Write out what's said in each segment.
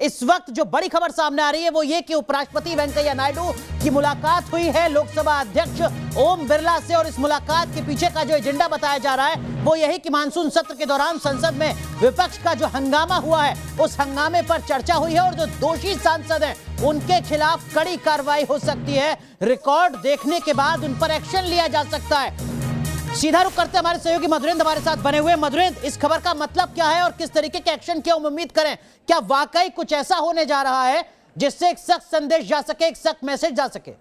इस वक्त जो बड़ी खबर सामने आ रही है वो ये कि उपराष्ट्रपति वेंकैया नायडू की मुलाकात हुई है लोकसभा अध्यक्ष ओम बिरला से, और इस मुलाकात के पीछे का जो एजेंडा बताया जा रहा है वो यही कि मानसून सत्र के दौरान संसद में विपक्ष का जो हंगामा हुआ है उस हंगामे पर चर्चा हुई है और जो दोषी सांसद हैं उनके खिलाफ कड़ी कार्रवाई हो सकती है। रिकॉर्ड देखने के बाद उन पर एक्शन लिया जा सकता है। सीधा रुख करते हमारे सहयोगी मधुरेंद्र हमारे साथ बने हुए। मधुरेंद्र, इस खबर का मतलब क्या है और किस तरीके के एक्शन की उम्मीद करें? क्या वाकई कुछ ऐसा होने जा रहा है जिससे एक सख्त संदेश जा सके, एक सख्त मैसेज जा सके?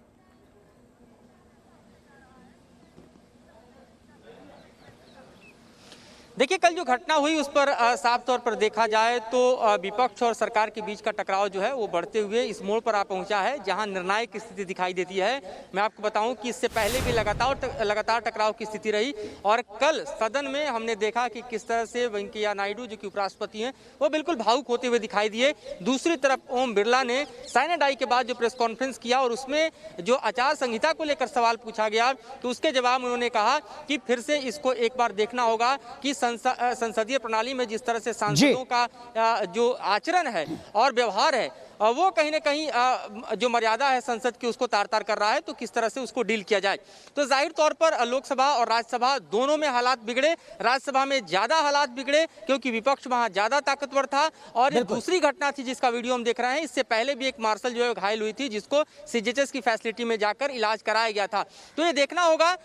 देखिए, कल जो घटना हुई उस पर साफ तौर पर देखा जाए तो विपक्ष और सरकार के बीच का टकराव जो है वो बढ़ते हुए इस मोड़ पर आ पहुंचा है जहां निर्णायक स्थिति दिखाई देती है। मैं आपको बताऊं कि इससे पहले भी लगातार टकराव की स्थिति रही और कल सदन में हमने देखा कि किस तरह से वेंकैया नायडू जो कि उपराष्ट्रपति हैं वो बिल्कुल भावुक होते हुए दिखाई दिए। दूसरी तरफ ओम बिरला ने साइना डाई के बाद जो प्रेस कॉन्फ्रेंस किया और उसमें जो आचार संहिता को लेकर सवाल पूछा गया तो उसके जवाब में उन्होंने कहा कि फिर से इसको एक बार देखना होगा कि संसदीय प्रणाली में जिस तरह से सांसदों का जो आचरण है और व्यवहार है वो कहीं ना कहीं जो मर्यादा है संसद की उसको तार तार कर रहा है, तो किस तरह से उसको डील किया जाए। तो जाहिर तौर पर लोकसभा और राज्यसभा दोनों में हालात बिगड़े। राज्यसभा में ज्यादा हालात बिगड़े क्योंकि विपक्ष वहां ज्यादा ताकतवर था। और ये दूसरी घटना थी जिसका वीडियो हम देख रहे हैं, इससे पहले भी एक मार्शल जो है घायल हुई थी जिसको सीजीएचएस की फैसिलिटी में जाकर इलाज कराया गया था। तो ये देखना होगा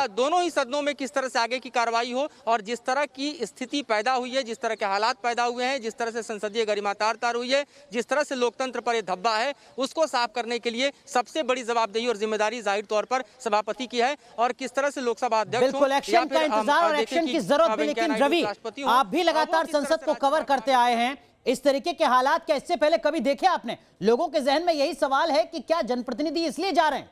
दोनों ही सदनों में किस तरह से आगे की कार्रवाई हो और जिस तरह की स्थिति पैदा हुई है, जिस तरह के हालात पैदा हुए हैं, जिस तरह से संसदीय गरिमा तार तार हुई है, जिस तरह से लोकतंत्र पर यह धब्बा है उसको साफ करने के लिए सबसे बड़ी जवाबदेही और जिम्मेदारी जाहिर तौर पर सभापति की है। और किस तरह से लोकसभा अध्यक्ष बिल्कुल एक्शन का इंतजार और एक्शन की जरूरत भी। लेकिन रवि, आप भी लगातार संसद को कवर करते आए हैं, इस तरीके के हालात क्या इससे पहले कभी देखे आपने? लोगों के जहन में यही सवाल है कि क्या जनप्रतिनिधि इसलिए जा रहे हैं?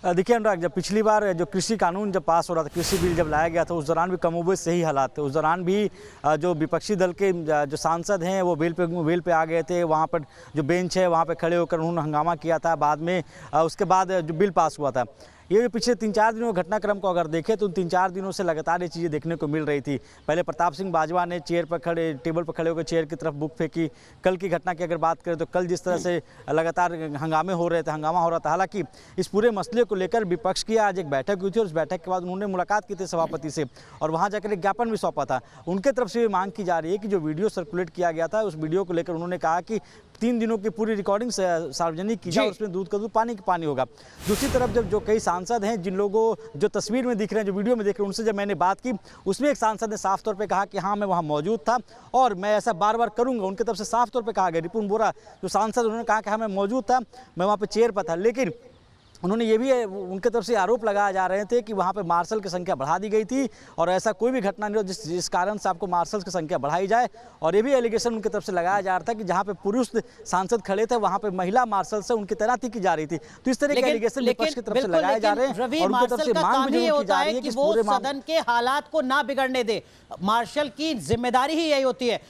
देखिए अनुराग, जब पिछली बार जो कृषि कानून जब पास हो रहा था, कृषि बिल जब लाया गया था, उस दौरान भी कमोबेश सही हालात थे। उस दौरान भी जो विपक्षी दल के जो सांसद हैं वो बेल पे आ गए थे। वहाँ पर जो बेंच है वहाँ पे खड़े होकर उन्होंने हंगामा किया था। बाद में उसके बाद जो बिल पास हुआ था, ये जो पिछले 3-4 दिनों के घटनाक्रम को अगर देखें तो उन 3-4 दिनों से लगातार ये चीज़ें देखने को मिल रही थी। पहले प्रताप सिंह बाजवा ने टेबल पर खड़े होकर चेयर की तरफ बुक फेंकी। कल की घटना की अगर बात करें तो कल जिस तरह से लगातार हंगामा हो रहा था, हालांकि इस पूरे मसले को लेकर विपक्ष की आज एक बैठक हुई थी और उस बैठक के बाद उन्होंने मुलाकात की थी सभापति से और वहाँ जाकर एक ज्ञापन भी सौंपा था। उनके तरफ से ये मांग की जा रही है कि जो वीडियो सर्कुलेट किया गया था उस वीडियो को लेकर उन्होंने कहा कि 3 दिनों की पूरी रिकॉर्डिंग सार्वजनिक की जाए, उसमें दूध का दूध पानी का पानी होगा। दूसरी तरफ जब जो कई सांसद हैं जिन लोगों जो तस्वीर में दिख रहे हैं, जो वीडियो में दिख रहे हैं, उनसे जब मैंने बात की उसमें एक सांसद ने साफ तौर पे कहा कि हाँ मैं वहाँ मौजूद था और मैं ऐसा बार बार करूँगा। उनकी तरफ से साफ तौर पे कहा गया। रिपुन बोरा जो सांसद उन्होंने कहा कि हाँ मैं मौजूद था, मैं वहाँ पर चेयर पर था। लेकिन उन्होंने ये भी उनके तरफ से आरोप लगाए जा रहे थे कि वहाँ पे मार्शल की संख्या बढ़ा दी गई थी और ऐसा कोई भी घटना नहीं हो जिस कारण से आपको मार्शल्स की संख्या बढ़ाई जाए। और ये भी एलिगेशन उनकी तरफ से लगाया जा रहा था कि जहाँ पे पुरुष सांसद खड़े थे वहाँ पे महिला मार्शल से उनकी तैनाती की जा रही थी। तो इस तरह के एलिगेशन विपक्ष की तरफ से लगाए जा रहे हैं और उनकी तरफ से मांग भी की जा रही है कि वो सदन के हालात को ना बिगड़ने दे। मार्शल की जिम्मेदारी ही यही होती है।